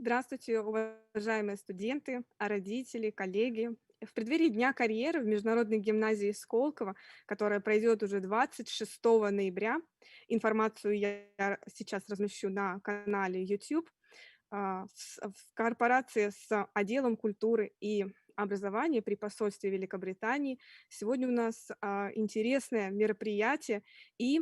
Здравствуйте, уважаемые студенты, родители, коллеги. В преддверии Дня карьеры в Международной гимназии Сколково, которая пройдет уже 26 ноября, информацию я сейчас размещу на канале YouTube, в корпорации с отделом культуры и образования при посольстве Великобритании. Сегодня у нас интересное мероприятие, и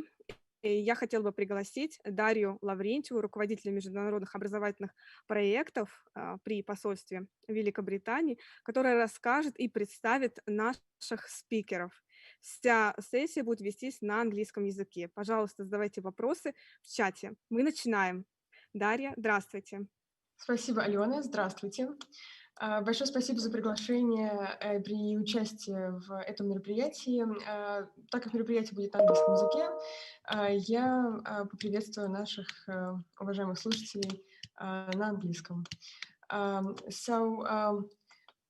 я хотела бы пригласить Дарью Лаврентьеву, руководителя международных образовательных проектов при посольстве Великобритании, которая расскажет и представит наших спикеров. Вся сессия будет вестись на английском языке. Пожалуйста, задавайте вопросы в чате. Мы начинаем. Дарья, здравствуйте. Спасибо, Алена. Здравствуйте. Большое спасибо за приглашение при участии в этом мероприятии. Так как мероприятие будет на английском языке, я поприветствую наших уважаемых слушателей на английском.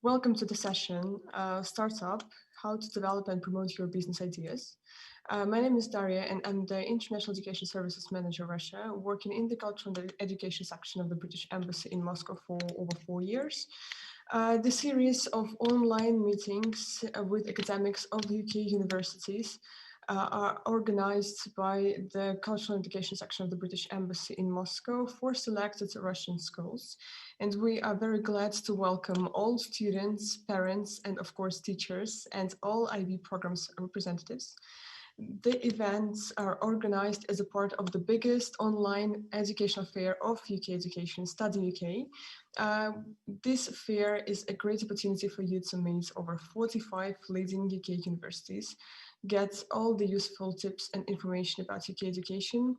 Welcome to the session, Startup, How to Develop and Promote Your Business Ideas. My name is Daria, and I'm the International Education Services Manager Russia, working in the Cultural and Education section of the British Embassy in Moscow for over 4 years. The series of online meetings with academics of the UK universities are organized by the Cultural Education section of the British Embassy in Moscow for selected Russian schools. And we are very glad to welcome all students, parents, and of course teachers, and all IB programs representatives. The events are organized as a part of the biggest online educational fair of UK education, Study UK. This fair is a great opportunity for you to meet over 45 leading UK universities, get all the useful tips and information about UK education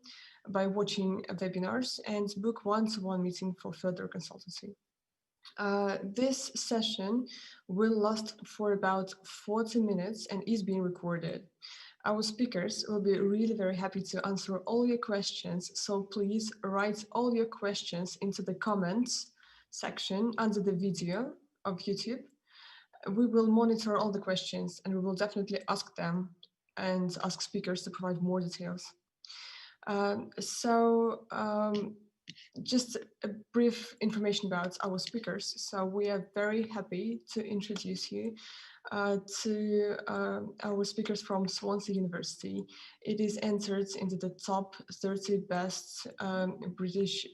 by watching webinars, and book one-to-one meeting for further consultancy. This session will last for about 40 minutes and is being recorded. Our speakers will be really very happy to answer all your questions, so please write all your questions into the comments section under the video of YouTube. We will monitor all the questions and we will definitely ask them and ask speakers to provide more details. Just a brief information about our speakers. So we are very happy to introduce you to our speakers from Swansea University. It is entered into the top 30 best British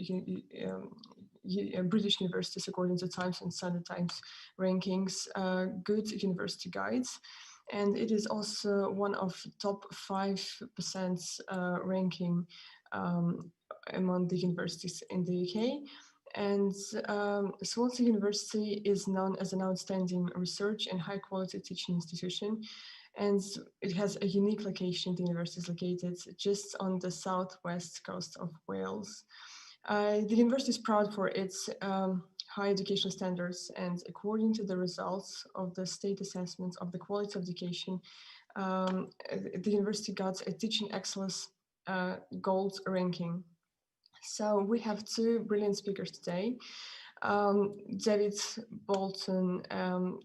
universities according to Times and Sunday Times rankings, good university guides. And it is also one of top 5% ranking among the universities in the UK. And Swansea University is known as an outstanding research and high quality teaching institution. And it has a unique location. The university is located just on the southwest coast of Wales. The university is proud for its high educational standards, and according to the results of the state assessment of the quality of education, the university got a teaching excellence gold ranking. So we have two brilliant speakers today. Дэвид Болтон,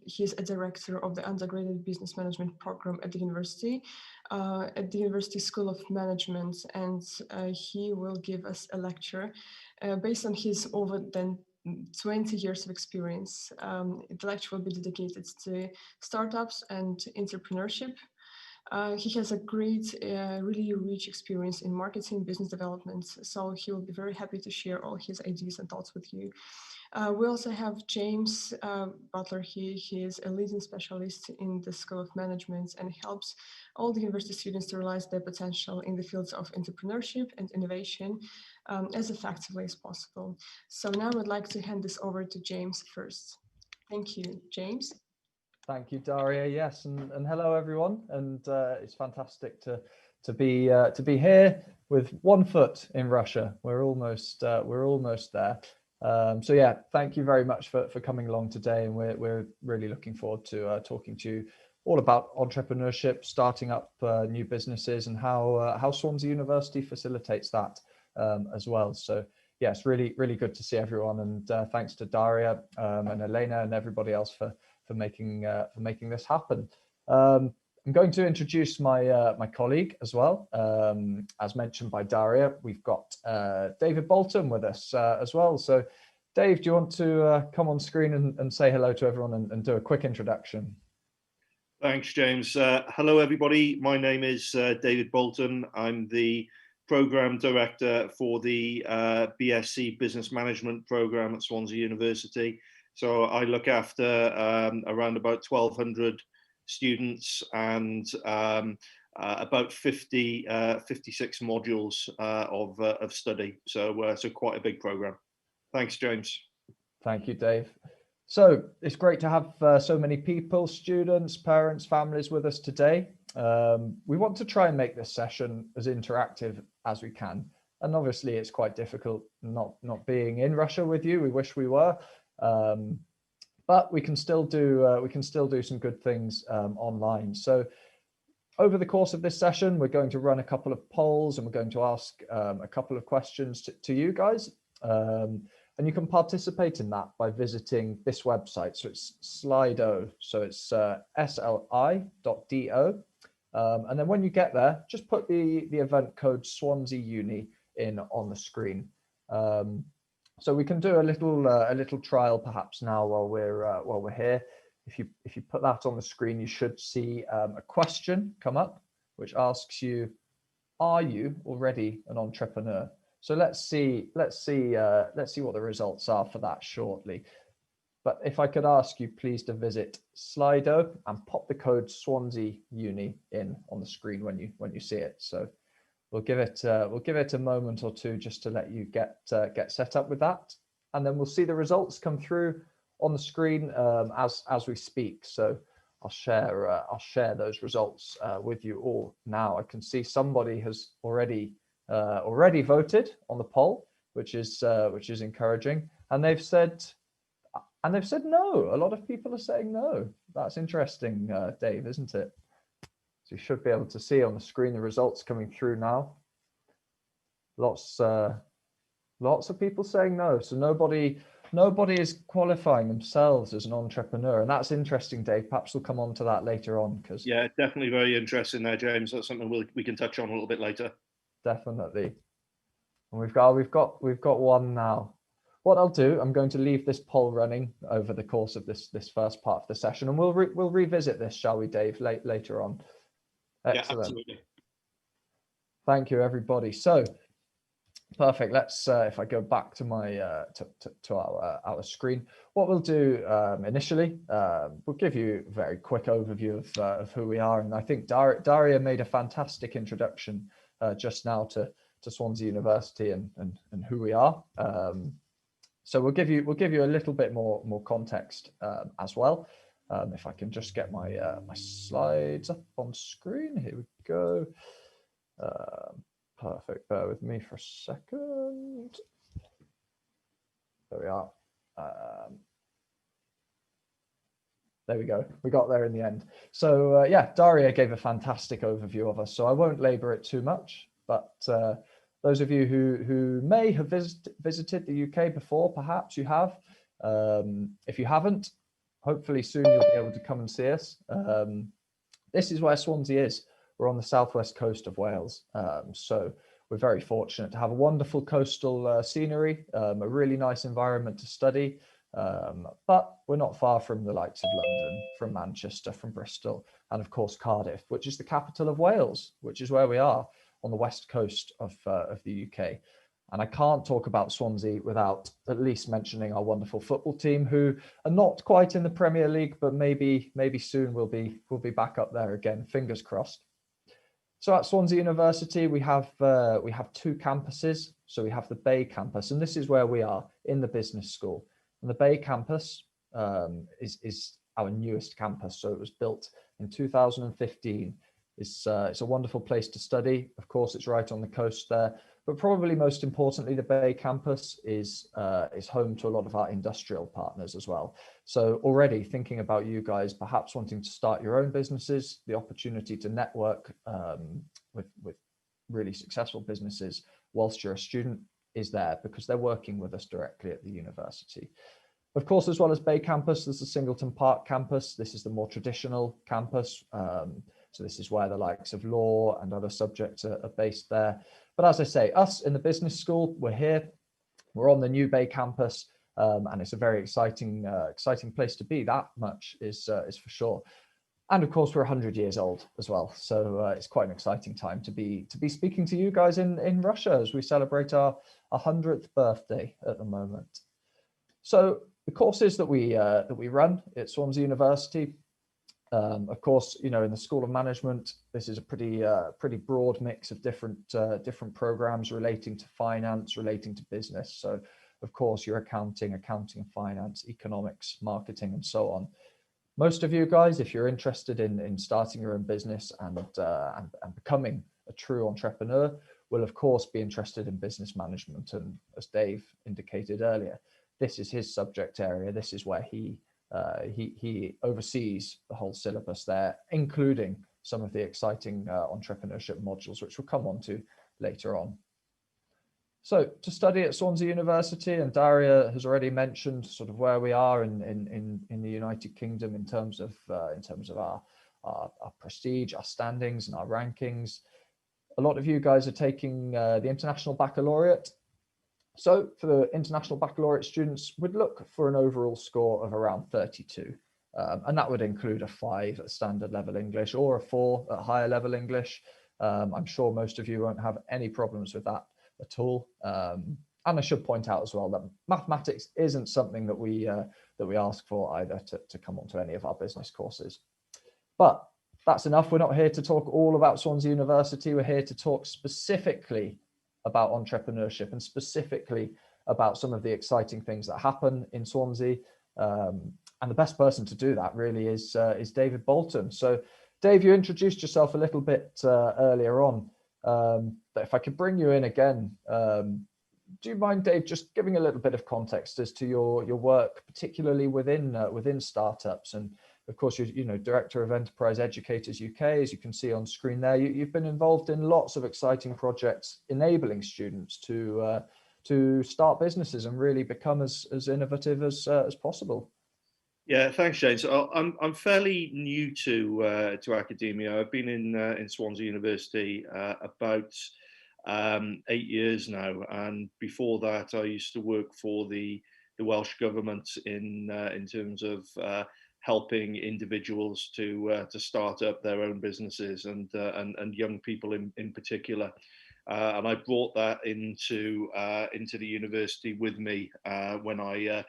he's a director of the undergraduate business management program at the University School of Management, and he will give us a lecture based on his over 20 years of experience. The lecture will be dedicated to startups and entrepreneurship. He has a great, really rich experience in marketing, business development, so he will be very happy to share all his ideas and thoughts with you. We also have James Batler here. He is a leading specialist in the School of Management and helps all the university students to realize their potential in the fields of entrepreneurship and innovation as effectively as possible. So now I would like to hand this over to James first. Thank you, James. Thank you, Daria. Yes, and hello everyone. And it's fantastic to be here with one foot in Russia. We're almost there. So yeah, thank you very much for coming along today, and we're really looking forward to talking to you all about entrepreneurship, starting up new businesses, and how Swansea University facilitates that as well. So yes, really good to see everyone, and thanks to Daria and Elena and everybody else for making this happen. I'm going to introduce my colleague as well. As mentioned by Daria, we've got David Bolton with us as well. So Dave, do you want to come on screen and say hello to everyone and do a quick introduction? Thanks, James. Hello, everybody. My name is Дэвид Bolton. I'm the Program Director for the BSc Business Management Program at Swansea University. So I look after around about 1,200 students and about 56 modules of study. So quite a big program. Thanks, James. Thank you, Dave. So it's great to have so many people, students, parents, families with us today. We want to try and make this session as interactive as we can. And obviously it's quite difficult not being in Russia with you. We wish we were, but we can still do some good things online. So over the course of this session, we're going to run a couple of polls and we're going to ask a couple of questions to you guys. And you can participate in that by visiting this website. So it's Slido. So it's sli.do. And then when you get there, just put the event code Swansea Uni in on the screen. So we can do a little trial perhaps now while we're here. If you put that on the screen, you should see a question come up which asks you, are you already an entrepreneur? So let's see what the results are for that shortly. But if I could ask you please to visit Slido and pop the code Swansea Uni in on the screen when you see it. So we'll give it a moment or two just to let you get set up with that, and then we'll see the results come through on the screen as we speak. So I'll share those results with you all now. I can see somebody has already voted on the poll, which is encouraging, and they've said no. A lot of people are saying no. That's interesting, Dave, isn't it? So you should be able to see on the screen the results coming through now. Lots of people saying no. So nobody is qualifying themselves as an entrepreneur, and that's interesting, Dave. Perhaps we'll come on to that later on, because yeah, definitely very interesting there, James. That's something we can touch on a little bit later. Definitely. And we've got one now. What I'll do, I'm going to leave this poll running over the course of this first part of the session, and we'll revisit this, shall we, Dave, later on. Excellent. Yeah, absolutely. Thank you, everybody. So perfect. Let's if I go back to my to our screen, what we'll do initially, we'll give you a very quick overview of who we are, and I think Daria made a fantastic introduction just now to Swansea University and who we are. So we'll give you a little bit more context as well. If I can just get my my slides up on screen. Here we go. Perfect. Bear with me for a second. There we are. There we go. We got there in the end. So yeah, Daria gave a fantastic overview of us, so I won't labor it too much. But those of you who may have visited the UK before, perhaps you have. If you haven't, hopefully soon you'll be able to come and see us. This is where Swansea is. We're on the southwest coast of Wales. So we're very fortunate to have a wonderful coastal scenery, a really nice environment to study. But we're not far from the likes of London, from Manchester, from Bristol, and of course Cardiff, which is the capital of Wales, which is where we are on the west coast of the UK. And I can't talk about Swansea without at least mentioning our wonderful football team, who are not quite in the Premier League, but maybe soon we'll be back up there again. Fingers crossed. So at Swansea University, we have two campuses. So we have the Bay campus, and this is where we are in the business school. And the Bay campus is our newest campus. So it was built in 2015. It's a wonderful place to study. Of course, it's right on the coast there. But probably most importantly, the Bay campus is home to a lot of our industrial partners as well. So already thinking about you guys perhaps wanting to start your own businesses, the opportunity to network with really successful businesses whilst you're a student is there, because they're working with us directly at the university. Of course, as well as Bay campus, there's the Singleton Park campus. This is the more traditional campus. So this is where the likes of law and other subjects are based there. But as I say, us in the business school, we're here. We're on the new Bay campus, and it's a very exciting place to be. That much is for sure. And of course, we're 100 years old as well, so it's quite an exciting time to be speaking to you guys in Russia as we celebrate our 100th birthday at the moment. So the courses that we run at Swansea University, of course, in the School of Management, this is a pretty broad mix of different programs relating to finance, relating to business. So of course, your accounting and finance, economics, marketing, and so on. Most of you guys, if you're interested in starting your own business and becoming a true entrepreneur, will of course be interested in business management. And as Dave indicated earlier, this is his subject area. This is where he oversees the whole syllabus there, including some of the exciting entrepreneurship modules, which we'll come on to later on. So to study at Swansea University, and Daria has already mentioned sort of where we are in the United Kingdom in terms of our prestige, our standings, and our rankings. A lot of you guys are taking the International Baccalaureate. So for the International Baccalaureate students, we'd look for an overall score of around 32. And that would include a 5 at standard level English or a 4 at higher level English. I'm sure most of you won't have any problems with that at all. And I should point out as well that mathematics isn't something that we ask for either to come onto any of our business courses. But that's enough. We're not here to talk all about Swansea University. We're here to talk specifically about entrepreneurship and specifically about some of the exciting things that happen in Swansea. And the best person to do that really is Дэвид Болтон. So Dave, you introduced yourself a little bit earlier on. But if I could bring you in again, do you mind, Dave, just giving a little bit of context as to your work, particularly within startups? And of course, you're Director of Enterprise Educators UK, as you can see on screen there. You've been involved in lots of exciting projects enabling students to start businesses and really become as innovative as possible. Yeah, thanks, James. I'm fairly new to academia. I've been in Swansea University about 8 years now, and before that, I used to work for the Welsh government in terms of helping individuals to start up their own businesses and young people in particular. And I brought that into the university with me when I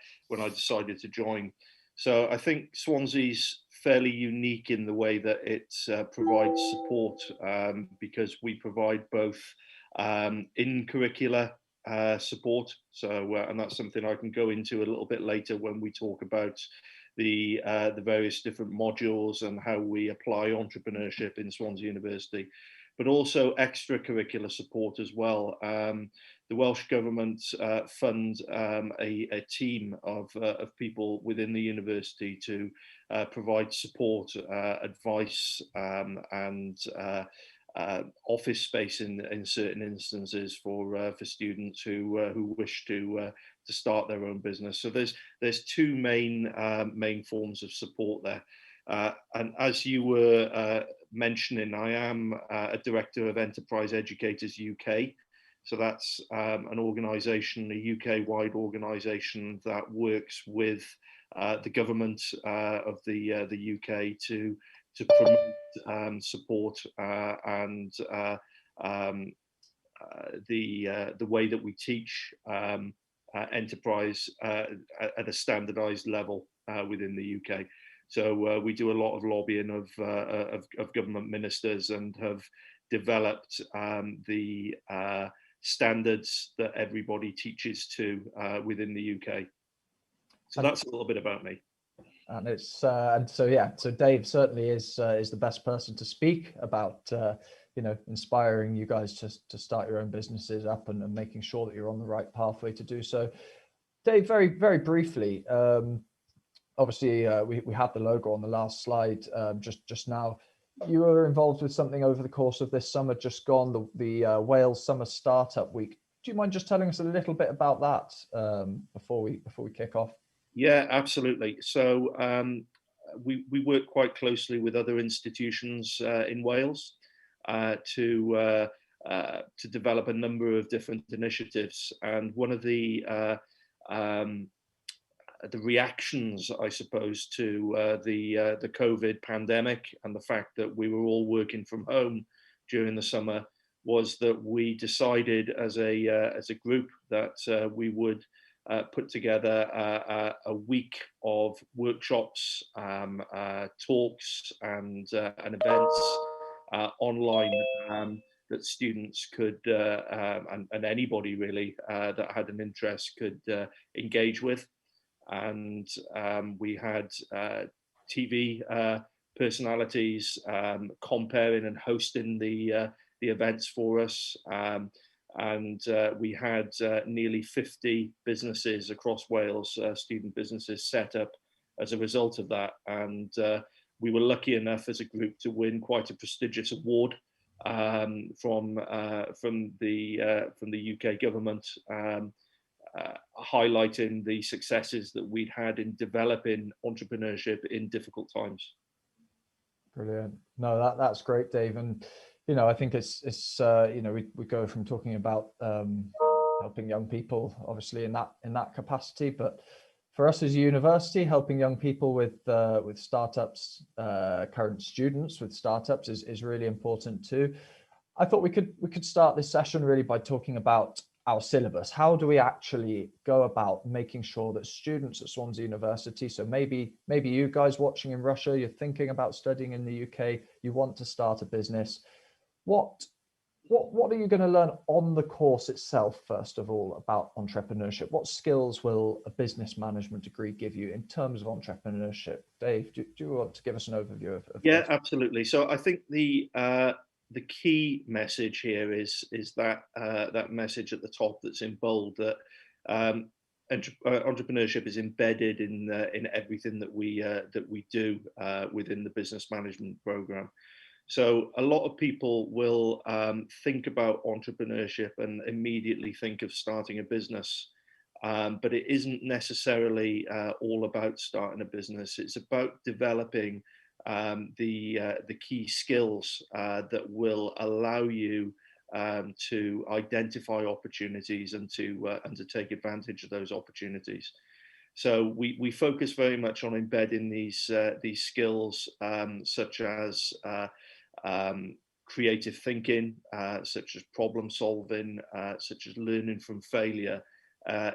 decided to join. So I think Swansea's fairly unique in the way that it provides support because we provide both in curricular support. So and that's something I can go into a little bit later when we talk about the various different modules and how we apply entrepreneurship in Swansea University, but also extracurricular support as well. The Welsh government fund a team of people within the university to provide support, advice, and office space in certain instances for students who wish to start their own business. So there's two main forms of support there. And as you were mentioning, I am a Director of Enterprise Educators UK. So that's an organisation, a UK-wide organisation that works with the government of the UK to promote support and the way that we teach enterprise at a standardised level within the UK. So we do a lot of lobbying of government ministers and have developed the standards that everybody teaches to within the UK. So that's a little bit about me. And it's so Dave certainly is the best person to speak about inspiring you guys to start your own businesses up and making sure that you're on the right pathway to do so. Dave, very very briefly, obviously we had the logo on the last slide just now. You were involved with something over the course of this summer just gone, the Wales Summer Startup Week. Do you mind just telling us a little bit about that before we kick off? Yeah, absolutely. So we work quite closely with other institutions in Wales to develop a number of different initiatives. And one of the the reactions, I suppose, to the COVID pandemic and the fact that we were all working from home during the summer, was that we decided as a group that we would put together a week of workshops, talks, and events online that students could and anybody really that had an interest could engage with. And we had TV personalities comparing and hosting the events for us. And we had nearly 50 businesses across Wales, student businesses, set up as a result of that. And we were lucky enough as a group to win quite a prestigious award from the UK government, highlighting the successes that we'd had in developing entrepreneurship in difficult times. Brilliant. No, that's great, Dave. And I think it's we go from talking about helping young people, obviously in that capacity, but for us as a university, helping young people with startups, current students with startups is really important too. I thought we could start this session really by talking about our syllabus. How do we actually go about making sure that students at Swansea University, so maybe you guys watching in Russia, you're thinking about studying in the UK, you want to start a business, what are you going to learn on the course itself, first of all, about entrepreneurship? What skills will a business management degree give you in terms of entrepreneurship? Dave, do you want to give us an overview of Yeah, this? absolutely. So I think the key message here is that that message at the top that's in bold, that entrepreneurship is embedded in everything that we do within the business management program. So a lot of people will think about entrepreneurship and immediately think of starting a business, but it isn't necessarily all about starting a business. It's about developing the key skills that will allow you to identify opportunities and to take advantage of those opportunities. So we focus very much on embedding these skills, such as creative thinking, such as problem solving, such as learning from failure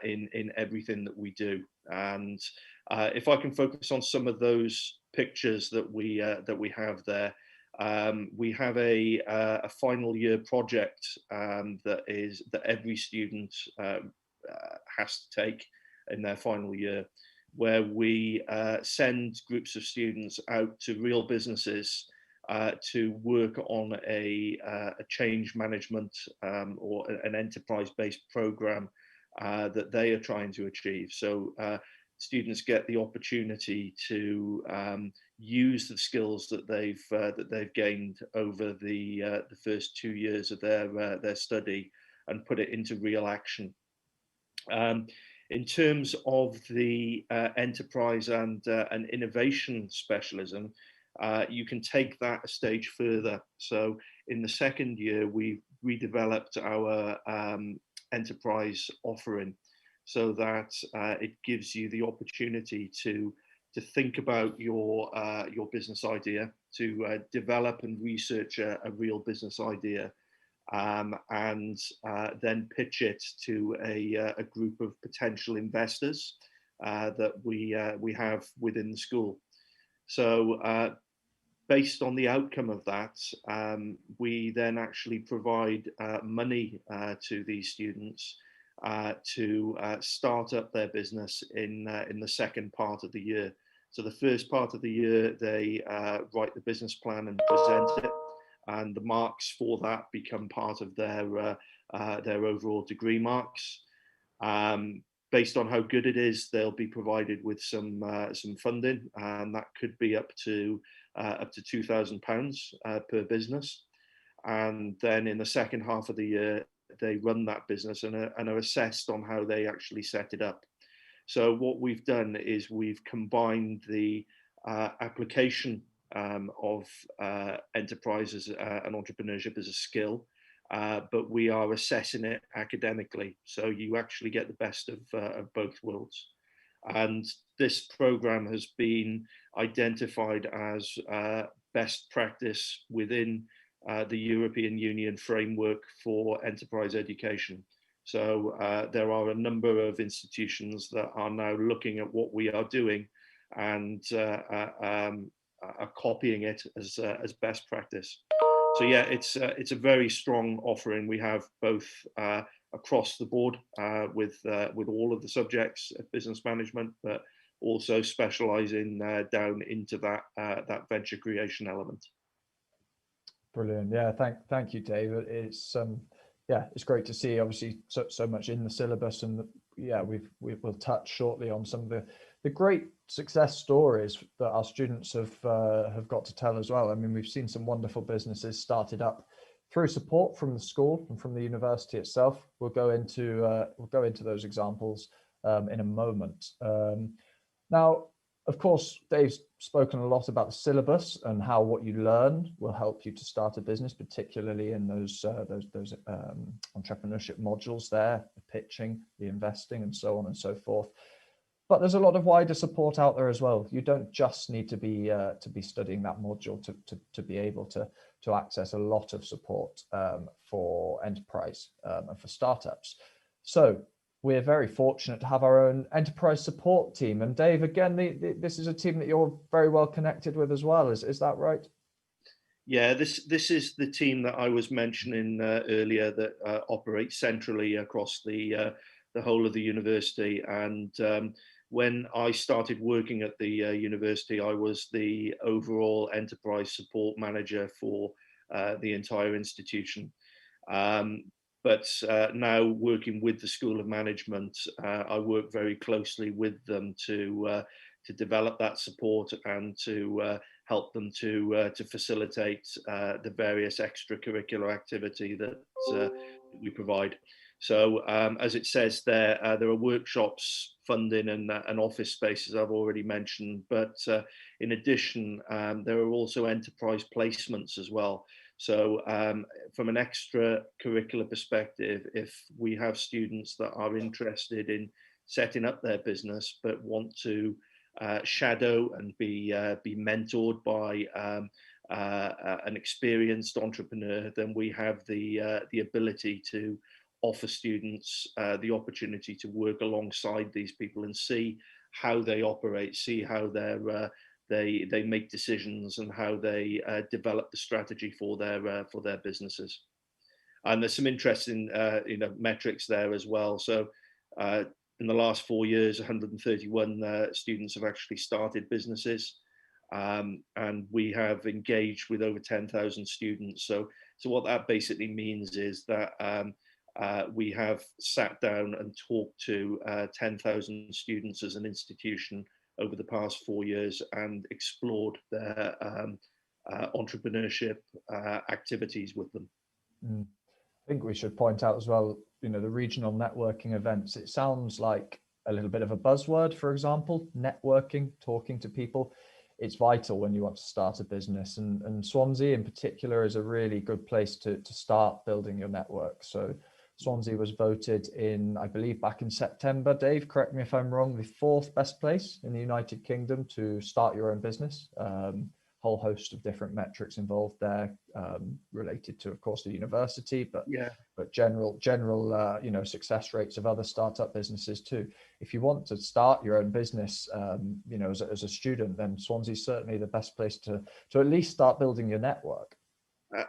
in everything that we do. And if I can focus on some of those pictures that we have there, we have a final year project that every student has to take in their final year, where we send groups of students out to real businesses to work on a change management or an enterprise-based program that they are trying to achieve. So students get the opportunity to use the skills that they've gained over the first 2 years of their study and put it into real action. In terms of the enterprise and innovation specialism, you can take that a stage further. So in the second year, we redeveloped our enterprise offering so that it gives you the opportunity to think about your business idea, to develop and research a real business idea, and then pitch it to a group of potential investors that we have within the school. So based on the outcome of that, we then actually provide money to these students to start up their business in the second part of the year. So the first part of the year, they write the business plan and present it, and the marks for that become part of their overall degree marks. Based on how good it is, they'll be provided with some funding, and that could be up to £2,000 per business. And then in the second half of the year, they run that business and are assessed on how they actually set it up. So what we've done is we've combined the application of enterprises and entrepreneurship as a skill, but we are assessing it academically. So you actually get the best of both worlds. And this program has been identified as best practice within the European Union framework for enterprise education. So there are a number of institutions that are now looking at what we are doing and are copying it as best practice. So yeah, it's a very strong offering. We have both across the board with all of the subjects of business management, but also specialising down into that venture creation element. Brilliant. Yeah, thank you, David. It's yeah, it's great to see obviously so much in the syllabus, and yeah, we'll touch shortly on some of the great success stories that our students have got to tell as well. I mean, we've seen some wonderful businesses started up through support from the school and from the university itself. We'll go into those examples in a moment. Now, of course, Dave's spoken a lot about the syllabus and how what you learn will help you to start a business, particularly in those entrepreneurship modules there, the pitching, the investing, and so on and so forth. But there's a lot of wider support out there as well. You don't just need to be studying that module to be able to access a lot of support for enterprise and for startups. So we're very fortunate to have our own enterprise support team. And Dave, again, this is a team that you're very well connected with as well. Is that right? Yeah, this is the team that I was mentioning earlier that operates centrally across the whole of the university. And when I started working at the university, I was the overall enterprise support manager for the entire institution. But now working with the School of Management, I work very closely with them to develop that support and to help them to facilitate the various extracurricular activity that we provide. So as it says there, there are workshops, funding and office spaces I've already mentioned, but in addition, there are also enterprise placements as well. So from an extracurricular perspective, if we have students that are interested in setting up their business, but want to shadow and be mentored by an experienced entrepreneur, then we have the ability to offer students the opportunity to work alongside these people and see how they operate, see how they make decisions and how they develop the strategy for their businesses. And there's some interesting metrics there as well. So in the last 4 years, 131 students have actually started businesses, and we have engaged with over 10,000 students. So what that basically means is that we have sat down and talked to 10,000 students as an institution over the past 4 years and explored their entrepreneurship activities with them. I think we should point out as well, the regional networking events. It sounds like a little bit of a buzzword, for example, networking, talking to people. It's vital when you want to start a business, and Swansea in particular is a really good place to start building your network. So Swansea was voted in, I believe, back in September. Dave, correct me if I'm wrong, the 4th best place in the United Kingdom to start your own business. Whole host of different metrics involved there, related to, of course, the university, but general success rates of other startup businesses too. If you want to start your own business, as a student, then Swansea is certainly the best place to at least start building your network.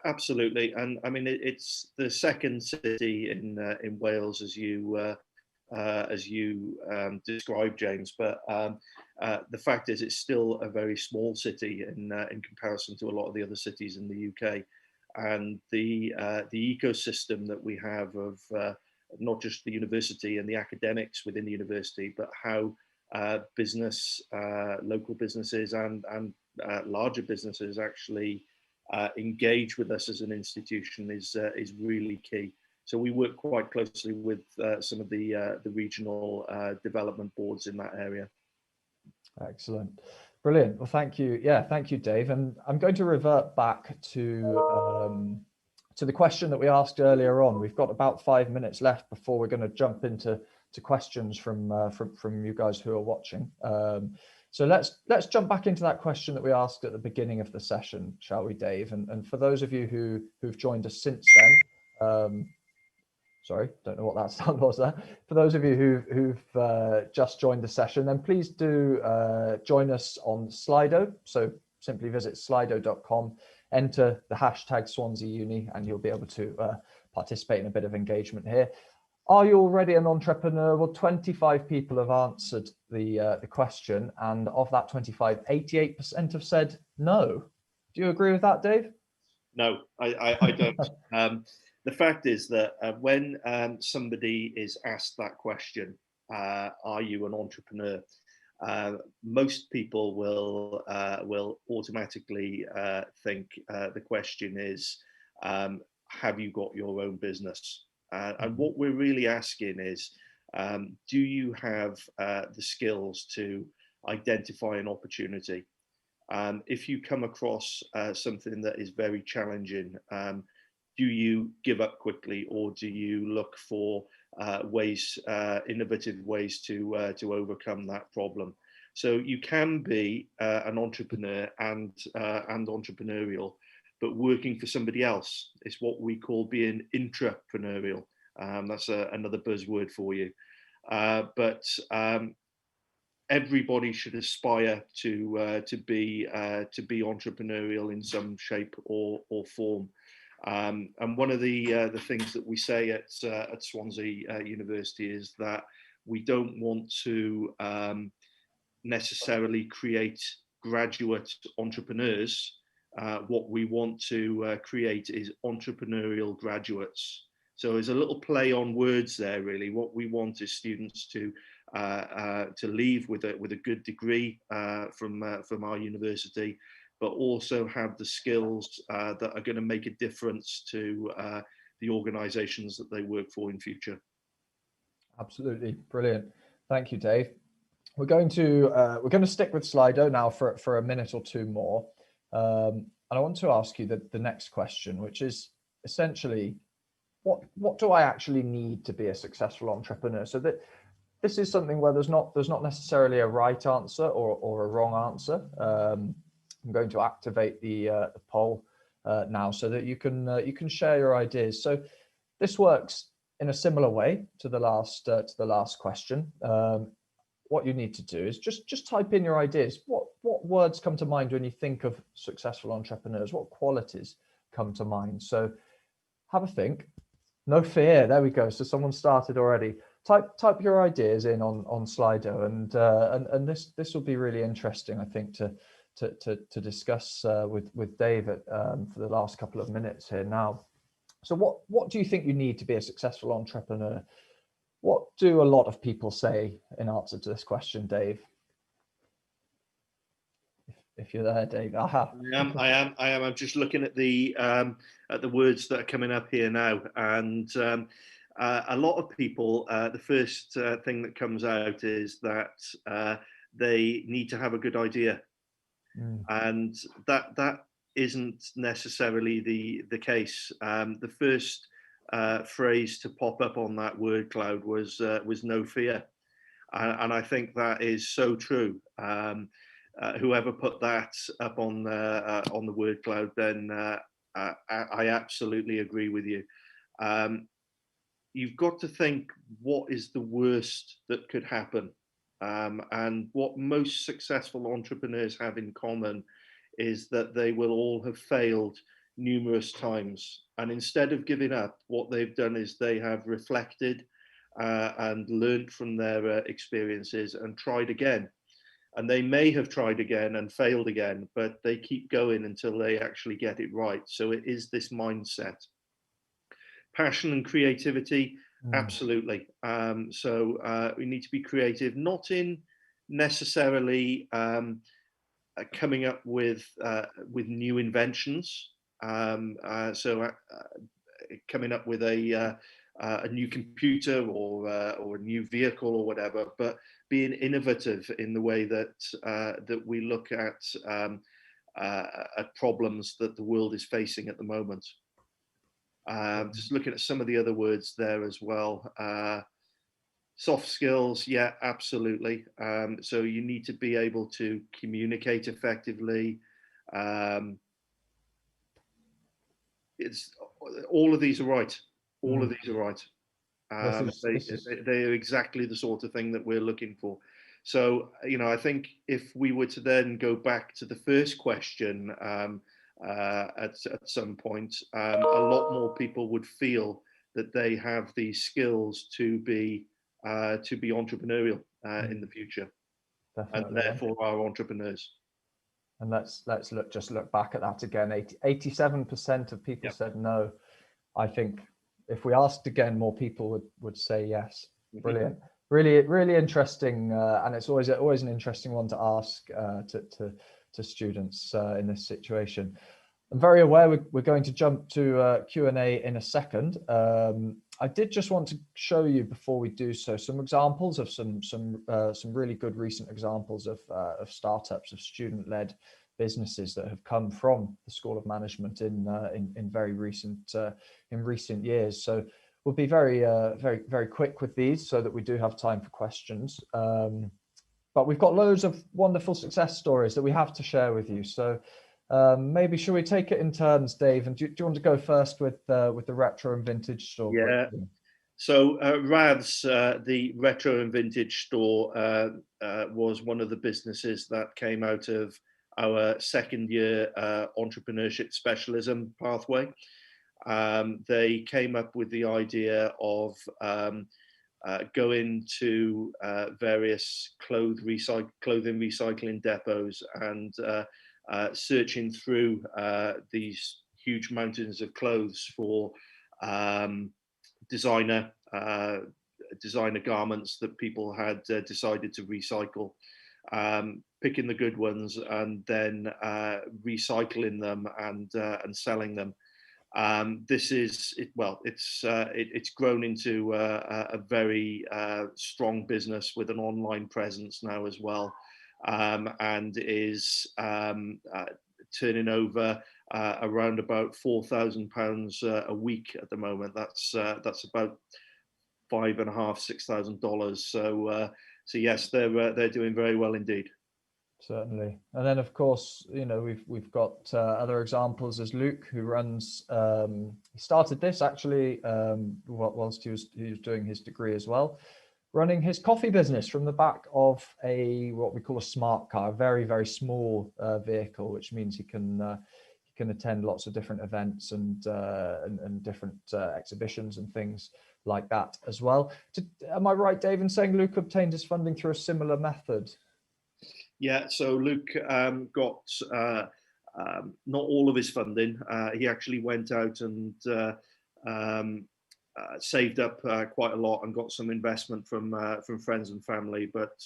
Absolutely, and I mean it's the second city in Wales as you described, James. But the fact is, it's still a very small city in comparison to a lot of the other cities in the UK, and the ecosystem that we have of not just the university and the academics within the university, but how local businesses and larger businesses actually engage with us as an institution is really key. So we work quite closely with some of the regional development boards in that area. Excellent, brilliant. Well, thank you. Yeah, thank you, Dave. And I'm going to revert back to the question that we asked earlier on. We've got about 5 minutes left before we're going to jump into questions from you guys who are watching. So let's jump back into that question that we asked at the beginning of the session, shall we, Dave? And for those of you who've joined us since then, sorry, don't know what that sound was there. For those of you who've just joined the session, then please do join us on Slido. So simply visit slido.com, enter the hashtag Swansea Uni, and you'll be able to participate in a bit of engagement here. Are you already an entrepreneur? Well, 25 people have answered the question, and of that 25, 88% have said no. Do you agree with that, Dave? No, I don't. The fact is that when somebody is asked that question, are you an entrepreneur? Most people will automatically think the question is, have you got your own business? And what we're really asking is, do you have the skills to identify an opportunity? If you come across something that is very challenging, do you give up quickly, or do you look for innovative ways to overcome that problem? So you can be an entrepreneur and entrepreneurial, but working for somebody else. It's what we call being intrapreneurial. That's another buzzword for you. But everybody should aspire to be entrepreneurial in some shape or form. And one of the things that we say at Swansea University is that we don't want to necessarily create graduate entrepreneurs. What we want to create is entrepreneurial graduates. So there's a little play on words there, really. What we want is students to leave with a good degree from our university, but also have the skills that are going to make a difference to the organisations that they work for in future. Absolutely brilliant. Thank you, Dave. We're going to stick with Slido now for a minute or two more, and I want to ask you the next question, which is essentially, what do I actually need to be a successful entrepreneur? So that this is something where there's not necessarily a right answer or a wrong answer. I'm going to activate the poll now so that you can share your ideas. So this works in a similar way to the last question. What you need to do is just type in your ideas. What words come to mind when you think of successful entrepreneurs? What qualities come to mind? So have a think. No fear. There we go. So someone started already. Type your ideas in on Slido, and this will be really interesting, I think, to discuss with David for the last couple of minutes here now. So what do you think you need to be a successful entrepreneur? What do a lot of people say in answer to this question, Dave? If you're there, Dave. Aha. I am. I'm just looking at the words that are coming up here now, and a lot of people, the first thing that comes out is that they need to have a good idea, and that isn't necessarily the case. The first phrase to pop up on that word cloud was no fear, and I think that is so true. Whoever put that up on the word cloud, then I absolutely agree with you. You've got to think, what is the worst that could happen? And what most successful entrepreneurs have in common is that they will all have failed numerous times. And instead of giving up, what they've done is they have reflected and learned from their experiences and tried again. And they may have tried again and failed again, but they keep going until they actually get it right. So it is this mindset. Passion and creativity, absolutely. So we need to be creative, not in necessarily coming up with new inventions. So coming up with a new computer or a new vehicle or whatever, but being innovative in the way that we look at problems that the world is facing at the moment. Just looking at some of the other words there as well. Soft skills, yeah, absolutely. So you need to be able to communicate effectively. It's all of these are right. All of these are right. They are exactly the sort of thing that we're looking for. So, I think if we were to then go back to the first question at some point, a lot more people would feel that they have these skills to be entrepreneurial in the future. Definitely. And therefore are entrepreneurs. And let's look back at that again. 87% of people said no. I think if we asked again, more people would say yes. Brilliant. Really interesting, and it's always an interesting one to ask to students in this situation. I'm very aware we're going to jump to Q&A in a second. I did just want to show you before we do so some examples of some really good recent examples of startups, of student-led businesses that have come from the School of Management in very recent years. So we'll be very quick with these so that we do have time for questions. But we've got loads of wonderful success stories that we have to share with you. So maybe should we take it in turns, Dave? And do you want to go first with the retro and vintage store? Yeah. So RAVS, the retro and vintage store, was one of the businesses that came out of our second year entrepreneurship specialism pathway. They came up with the idea of going to various clothing recycling depots and searching through these huge mountains of clothes for designer garments that people had decided to recycle, picking the good ones and then recycling them and selling them. It's grown into a very strong business with an online presence now as well, and is turning over around about £4,000 a week at the moment. That's about $5,500–6,000. So yes, they're doing very well indeed. Certainly. And then of course, we've got other examples as Luke, who runs, he started this actually whilst he was doing his degree as well, running his coffee business from the back of what we call a smart car, a very, very small vehicle, which means he can attend lots of different events and different exhibitions and things like that as well. Am I right, Dave, in saying Luke obtained his funding through a similar method? Yeah, so Luke got not all of his funding. He actually went out and saved up quite a lot and got some investment from friends and family. But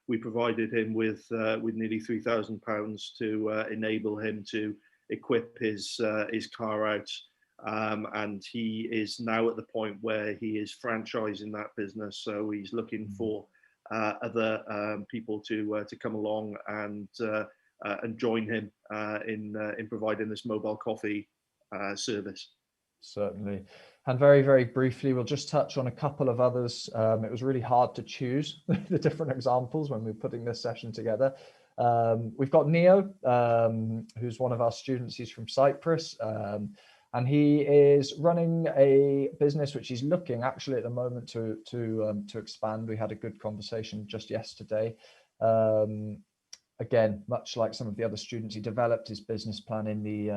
we provided him with nearly £3,000 to enable him to equip his car out. And he is now at the point where he is franchising that business. So he's looking for other people to come along and join him in providing this mobile coffee service. Certainly. And very, very briefly, we'll just touch on a couple of others. It was really hard to choose the different examples when we were putting this session together. We've got Neo, who's one of our students. He's from Cyprus. And he is running a business which he's looking actually at the moment to expand. We had a good conversation just yesterday. Again, much like some of the other students, he developed his business plan in the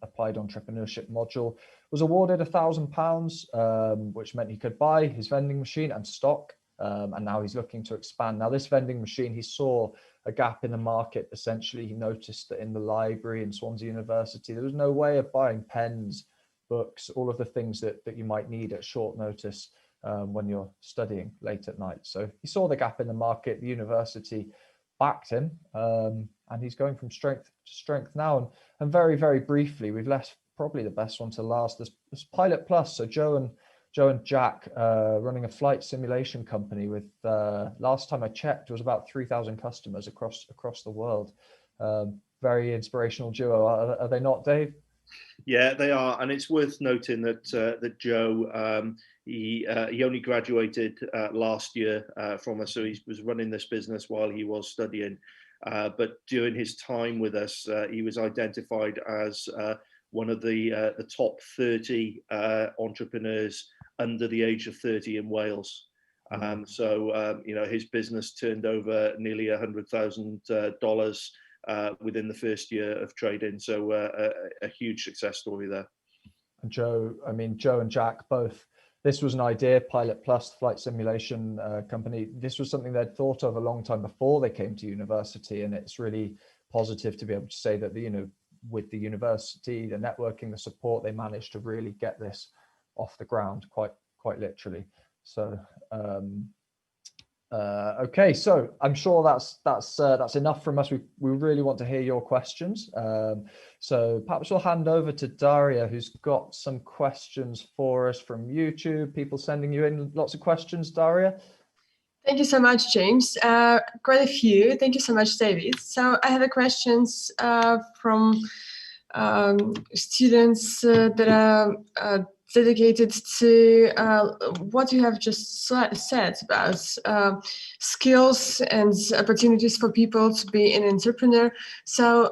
applied entrepreneurship module, was awarded £1,000, which meant he could buy his vending machine and stock. And now he's looking to expand. Now, this vending machine, he saw a gap in the market. Essentially, he noticed that in the library in Swansea University, there was no way of buying pens, books, all of the things that you might need at short notice when you're studying late at night. So he saw the gap in the market. The university backed him, and he's going from strength to strength now. And very, very briefly, we've left probably the best one to last. This Pilot Plus. So Joe and Jack running a flight simulation company with, last time I checked, it was about 3,000 customers across the world. Very inspirational duo, are they not, Dave? Yeah, they are, and it's worth noting that that Joe, he only graduated last year from us, so he was running this business while he was studying. But during his time with us, he was identified as one of the top 30 entrepreneurs under the age of 30 in Wales. So you know, his business turned over nearly $100,000 within the first year of trading. So a huge success story there. And Joe, I mean, Joe and Jack both, this was an idea, Pilot Plus, flight simulation company. This was something they'd thought of a long time before they came to university. And it's really positive to be able to say that, you know, with the university, the networking, the support, they managed to really get this off the ground quite literally. So, okay, so I'm sure that's enough from us. We really want to hear your questions. So perhaps we'll hand over to Daria, who's got some questions for us from YouTube. People sending you in lots of questions, Daria. Thank you so much, James. Quite a few. Thank you so much, David. So I have questions from students that are dedicated to what you have just said about skills and opportunities for people to be an entrepreneur. So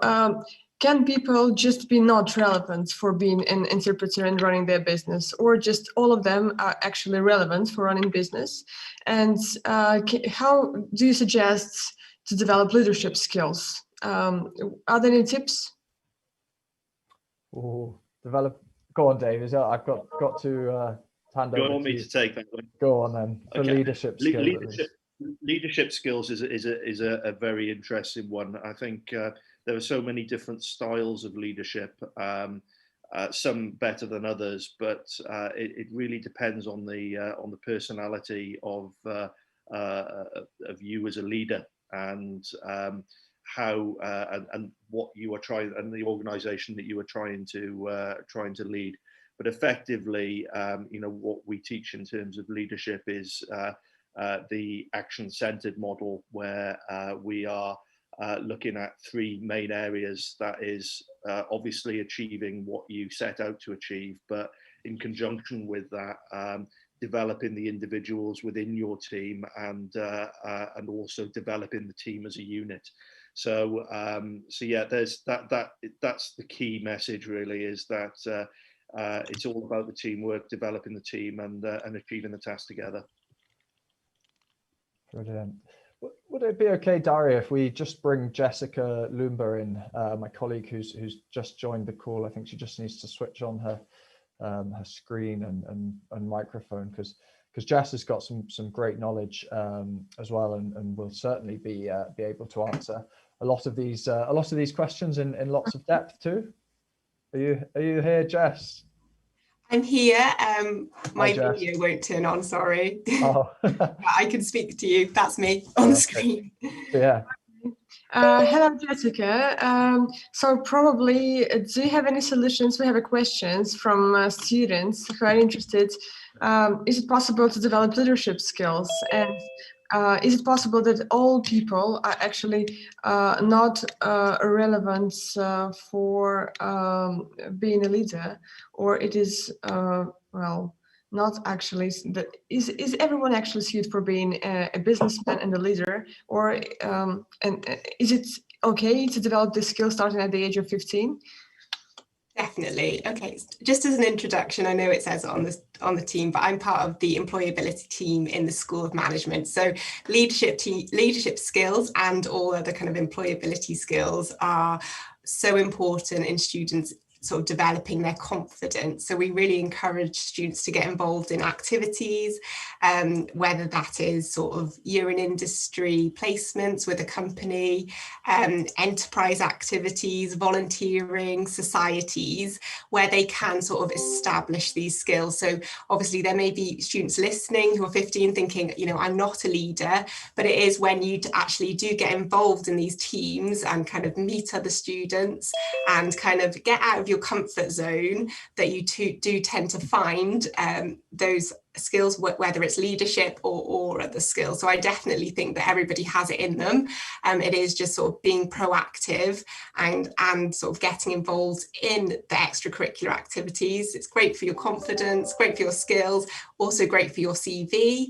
can people just be not relevant for being an entrepreneur and running their business, or just all of them are actually relevant for running business? And how do you suggest to develop leadership skills? Are there any tips? Oh, go on, David. I've got to hand over. Do you want me to take that one? Go on then. For okay. Leadership skills. Leadership skills is a very interesting one. I think there are so many different styles of leadership, some better than others, but it really depends on the personality of you as a leader, and how and what you are trying, and the organization that you are trying to lead. But effectively, you know, what we teach in terms of leadership is the action-centered model, where we are looking at three main areas. That is obviously achieving what you set out to achieve, but in conjunction with that, developing the individuals within your team, and also developing the team as a unit. So yeah, there's that's the key message really, is that it's all about the teamwork, developing the team, and achieving the task together. Brilliant. Would it be okay, Daria, if we just bring Jessica Lumba in, my colleague who's just joined the call? I think she just needs to switch on her screen and microphone, because Jess has got some great knowledge as well, and will certainly be able to answer a lot of these questions in lots of depth too. Are you here, Jess? I'm here. My Hi, video won't turn on, sorry. Oh. I can speak to you. That's me on the screen. Yeah. Hello, Jessica. So probably, do you have any solutions? We have questions from students who are interested. Is it possible to develop leadership skills? And is it possible that all people are actually not relevant for being a leader, or it is, well, not actually, is everyone actually suited for being a businessman and a leader, or and is it okay to develop this skill starting at the age of 15? Definitely. Okay, just as an introduction, I know it says it on the team, but I'm part of the employability team in the School of Management. So leadership skills and all other kind of employability skills are so important in students sort of developing their confidence. So we really encourage students to get involved in activities, whether that is sort of year in industry placements with a company, enterprise activities, volunteering, societies, where they can sort of establish these skills. So obviously there may be students listening who are 15 thinking, you know, I'm not a leader, but it is when you actually do get involved in these teams and kind of meet other students and kind of get out of your comfort zone that you do tend to find those skills, whether it's leadership or other skills. So I definitely think that everybody has it in them. It is just sort of being proactive and sort of getting involved in the extracurricular activities. It's great for your confidence, great for your skills, also great for your CV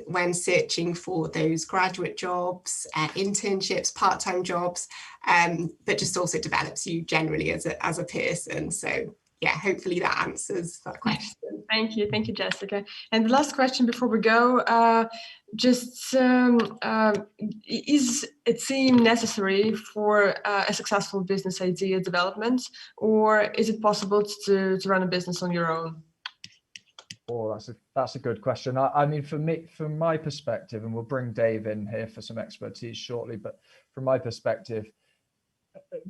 when searching for those graduate jobs, internships, part-time jobs, but just also develops you generally as a person. So yeah, hopefully that answers that question. Thank you, Jessica. And the last question before we go, is a team necessary for a successful business idea development, or is it possible to run a business on your own? Oh, that's a good question. I mean, from my perspective, and we'll bring Dave in here for some expertise shortly, but from my perspective,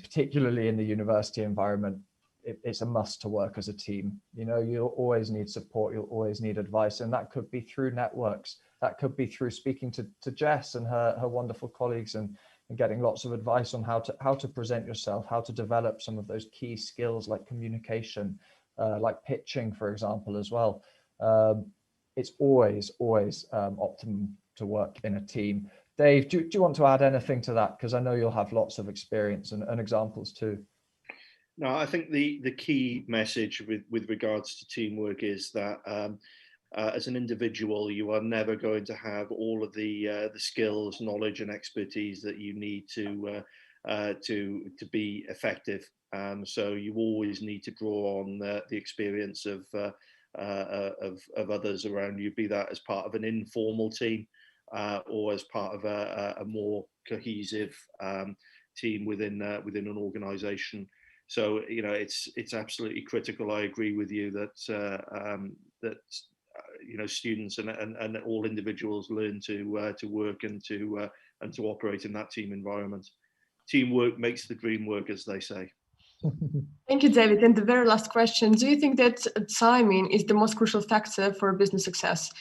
particularly in the university environment, it's a must to work as a team. You know, you'll always need support, you'll always need advice, and that could be through networks, that could be through speaking to Jess and her wonderful colleagues and getting lots of advice on how to present yourself, how to develop some of those key skills like communication, like pitching, for example, as well. It's always optimum to work in a team. Dave, do you want to add anything to that? Because I know you'll have lots of experience and examples too. No, I think the key message with regards to teamwork is that as an individual, you are never going to have all of the skills, knowledge, and expertise that you need to be effective. So you always need to draw on the experience of others around you, be that as part of an informal team or as part of a more cohesive team within an organisation. So, you know, it's absolutely critical. I agree with you that you know, students and all individuals learn to work and to operate in that team environment. Teamwork makes the dream work, as they say. Thank you, David. And the very last question: do you think that timing is the most crucial factor for business success?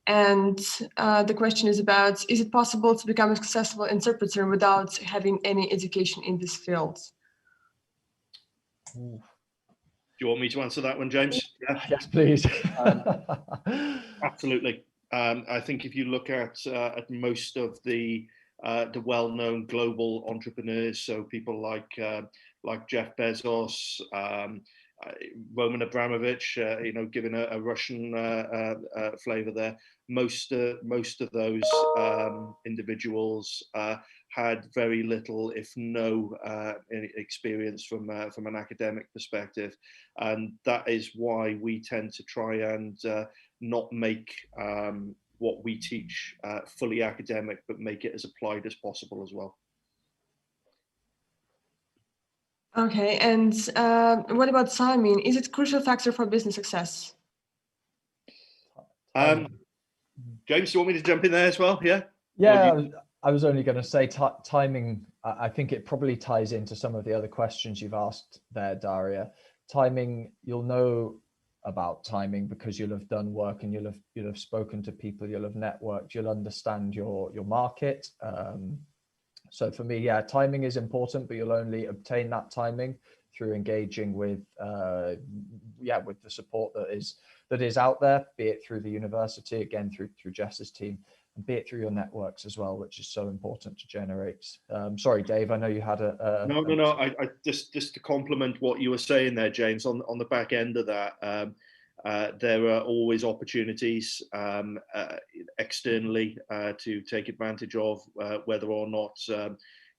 And the question is about: is it possible to become a successful interpreter without having any education in this field? Do you want me to answer that one, James? Yeah. Yes, please. Absolutely. I think if you look at most of the well-known global entrepreneurs, so people like Jeff Bezos, Roman Abramovich, you know, given a Russian flavor there, most of those individuals had very little, if no, experience from an academic perspective, and that is why we tend to try and not make what we teach fully academic, but make it as applied as possible as well. Okay, and what about timing? Is it a crucial factor for business success? James, do you want me to jump in there as well? Yeah. Yeah, I was only going to say timing. I think it probably ties into some of the other questions you've asked there, Daria. Timing, you'll know about timing because you'll have done work and you'll have spoken to people, you'll have networked, you'll understand your market. So for me, yeah, timing is important, but you'll only obtain that timing through engaging with with the support that is out there, be it through the university, again through Jess's team, and be it through your networks as well, which is so important to generate. Sorry, Dave, I know you had a No. I just to complement what you were saying there, James, on the back end of that. There are always opportunities externally to take advantage of, whether or not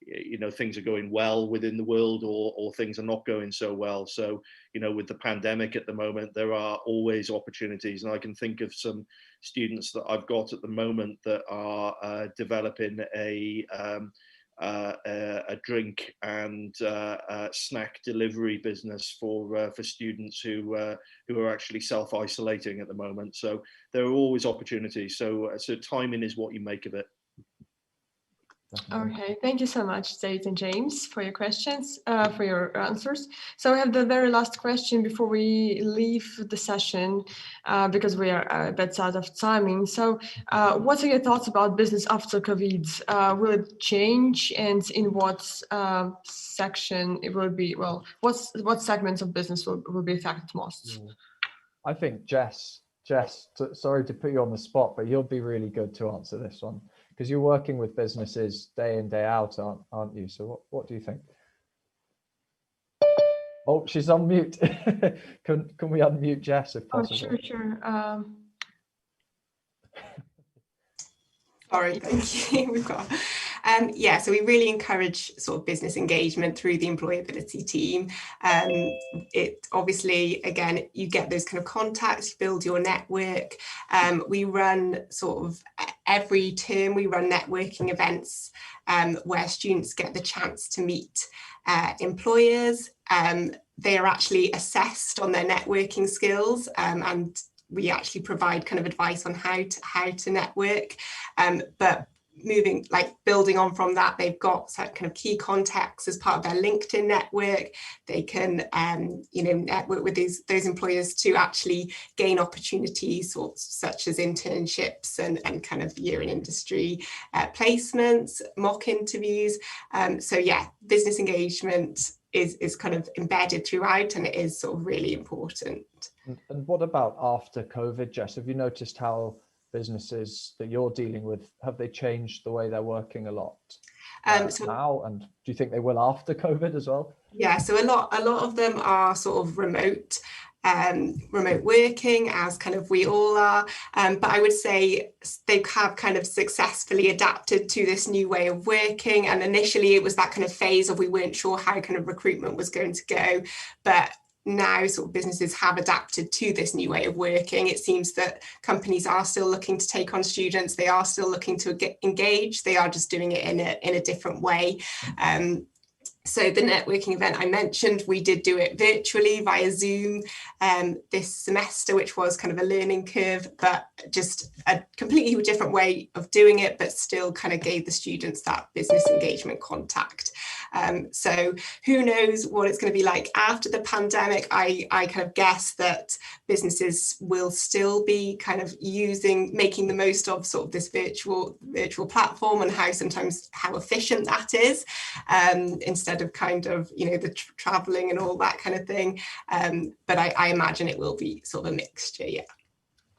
you know, things are going well within the world or things are not going so well. So, you know, with the pandemic at the moment, there are always opportunities, and I can think of some students that I've got at the moment that are developing a drink and snack delivery business for students who are actually self-isolating at the moment. So there are always opportunities. So timing is what you make of it. Okay, thank you so much, David and James, for your questions, for your answers. So we have the very last question before we leave the session, because we are a bit out of timing. So what are your thoughts about business after COVID? Will it change, and in what section it will be? Well, what segments of business will be affected most? I think Jess Jess, sorry to put you on the spot, but you'll be really good to answer this one because you're working with businesses day in, day out, aren't you? So what do you think? Oh, she's on mute. Can we unmute Jess if possible? Oh, sure. Sorry, thank you. We've got. Yeah, so we really encourage sort of business engagement through the employability team. It obviously, again, you get those kind of contacts, you build your network. We run sort of every term, we run networking events where students get the chance to meet employers. They are actually assessed on their networking skills, and we actually provide kind of advice on how to network. But building on from that, they've got kind of key contacts as part of their LinkedIn network. They can network with those employers to actually gain opportunities such as internships and kind of year in industry placements, mock interviews. So yeah, business engagement is kind of embedded throughout, and it is sort of really important. And what about after COVID, Jess? Have you noticed how businesses that you're dealing with, have they changed the way they're working a lot now? And do you think they will after COVID as well? Yeah, so a lot of them are sort of remote working, as kind of we all are, but I would say they have kind of successfully adapted to this new way of working. And initially it was that kind of phase of we weren't sure how kind of recruitment was going to go, but now sort of businesses have adapted to this new way of working. It seems that companies are still looking to take on students, they are still looking to engage, they are just doing it in a different way. So the networking event I mentioned, we did do it virtually via Zoom this semester, which was kind of a learning curve, but just a completely different way of doing it, but still kind of gave the students that business engagement contact. So who knows what it's going to be like after the pandemic. I kind of guess that businesses will still be kind of making the most of sort of this virtual platform and how efficient that is, instead of kind of, the traveling and all that kind of thing. But I imagine it will be sort of a mixture, yeah.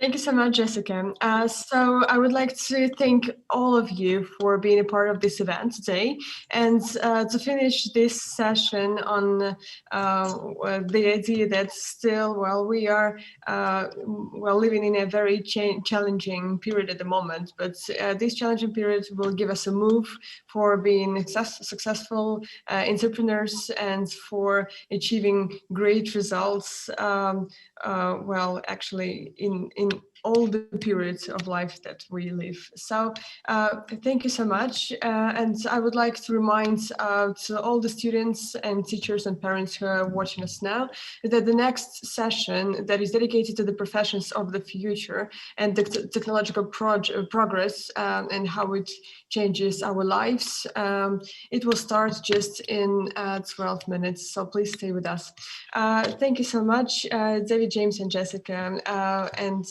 Thank you so much, Jessica. So I would like to thank all of you for being a part of this event today. And to finish this session on the idea that still, while we are living in a very challenging period at the moment, but this challenging period will give us a move for being successful entrepreneurs and for achieving great results, actually in all the periods of life that we live. So thank you so much. And I would like to remind to all the students and teachers and parents who are watching us now that the next session that is dedicated to the professions of the future and the technological progress and how it changes our lives, it will start just in 12 minutes. So please stay with us. Thank you so much, David, James, and Jessica, and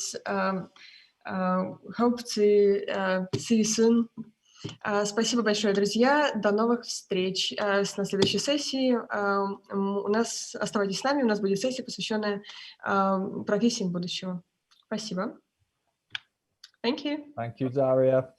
hope to see you soon. Спасибо большое, друзья. До новых встреч на следующей сессии. У нас оставайтесь с нами, у нас будет сессия, посвященная профессиям будущего. Спасибо. Thank you. Thank you, Daria.